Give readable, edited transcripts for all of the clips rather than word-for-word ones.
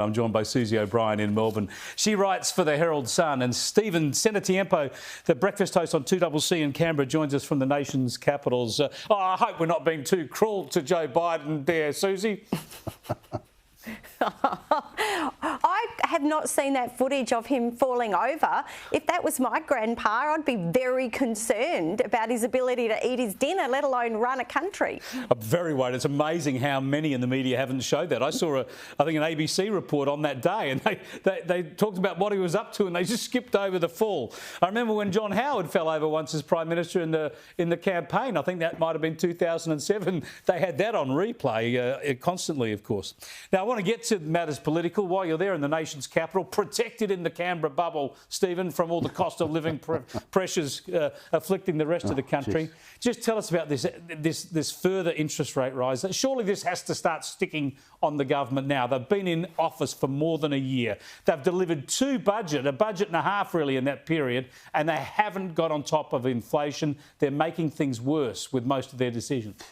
I'm joined by Susie O'Brien in Melbourne. She writes for the Herald Sun, and Stephen Cenatiempo, the breakfast host on 2CC in Canberra, joins us from the nation's capitals. I hope we're not being too cruel to Joe Biden there, Susie. I have not seen that footage of him falling over. If that was my grandpa, I'd be very concerned about his ability to eat his dinner, let alone run a country. I'm very worried. It's amazing how many in the media haven't showed that. I saw, I think, an ABC report on that day, and they talked about what he was up to, and they just skipped over the fall. I remember when John Howard fell over once as Prime Minister in the campaign. I think that might have been 2007. They had that on replay constantly, of course. Now, I want to get to matters political. While you're there in the nation's capital, protected in the Canberra bubble, Stephen, from all the cost of living pressures afflicting the rest of the country. Geez. Just tell us about this further interest rate rise. Surely this has to start sticking on the government now. They've been in office for more than a year. They've delivered a budget and a half really in that period, and they haven't got on top of inflation. They're making things worse with most of their decisions.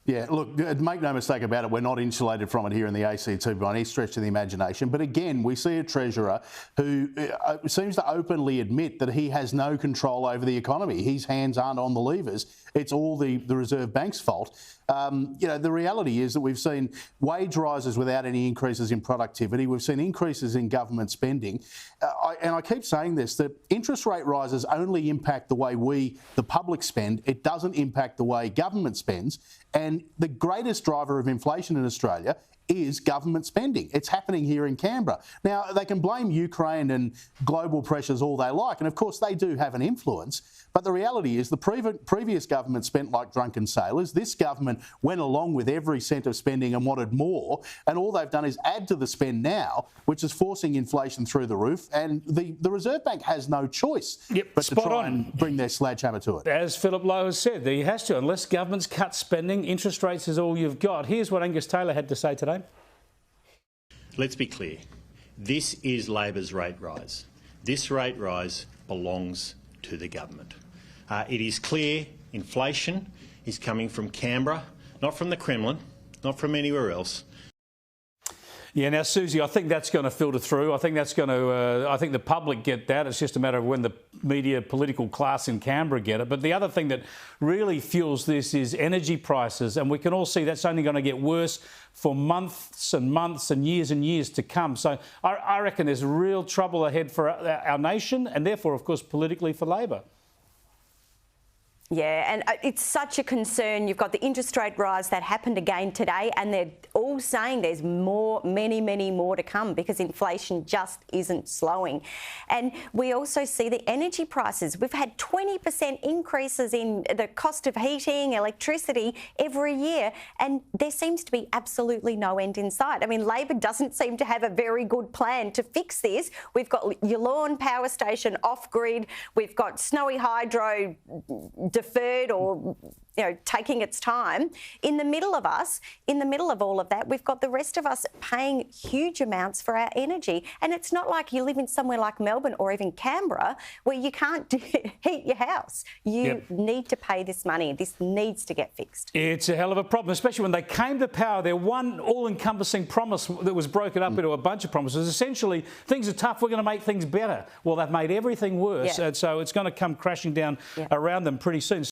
Yeah, look, make no mistake about it, we're not insulated from it here in the ACT by any stretch of the imagination. But again, we see a Treasurer who seems to openly admit that he has no control over the economy. His hands aren't on the levers. It's all the Reserve Bank's fault. The reality is that we've seen wage rises without any increases in productivity. We've seen increases in government spending. And I keep saying this, that interest rate rises only impact the way we, the public, spend. It doesn't impact the way government spends. And the greatest driver of inflation in Australia is government spending. It's happening here in Canberra. Now, they can blame Ukraine and global pressures all they like, and of course they do have an influence, but the reality is the previous government spent like drunken sailors. This government went along with every cent of spending and wanted more, and all they've done is add to the spend now, which is forcing inflation through the roof, and the Reserve Bank has no choice but to try and bring their sledgehammer to it. As Philip Lowe has said, he has to. Unless governments cut spending, interest rates is all you've got. Here's what Angus Taylor had to say today. Let's be clear. This is Labor's rate rise. This rate rise belongs to the government. It is clear inflation is coming from Canberra, not from the Kremlin, not from anywhere else. Yeah, now, Susie, I think that's going to filter through. I think that's going to. I think the public get that. It's just a matter of when the media, political class in Canberra get it. But the other thing that really fuels this is energy prices, and we can all see that's only going to get worse for months and months and years to come. So I reckon there's real trouble ahead for our nation, and therefore, of course, politically for Labor. Yeah, and it's such a concern. You've got the interest rate rise that happened again today, and they're all saying there's many more to come because inflation just isn't slowing. And we also see the energy prices. We've had 20% increases in the cost of heating, electricity every year, and there seems to be absolutely no end in sight. I mean, Labor doesn't seem to have a very good plan to fix this. We've got Yallourn Power Station off-grid. We've got Snowy Hydro deferred or taking its time. In the middle of all of that, we've got the rest of us paying huge amounts for our energy. And it's not like you live in somewhere like Melbourne or even Canberra where you can't heat your house. You need to pay this money. This needs to get fixed. It's a hell of a problem, especially when they came to power. Their one all-encompassing promise that was broken up into a bunch of promises. Essentially, things are tough, we're going to make things better. Well, they've made everything worse, and so it's going to come crashing down around them pretty soon.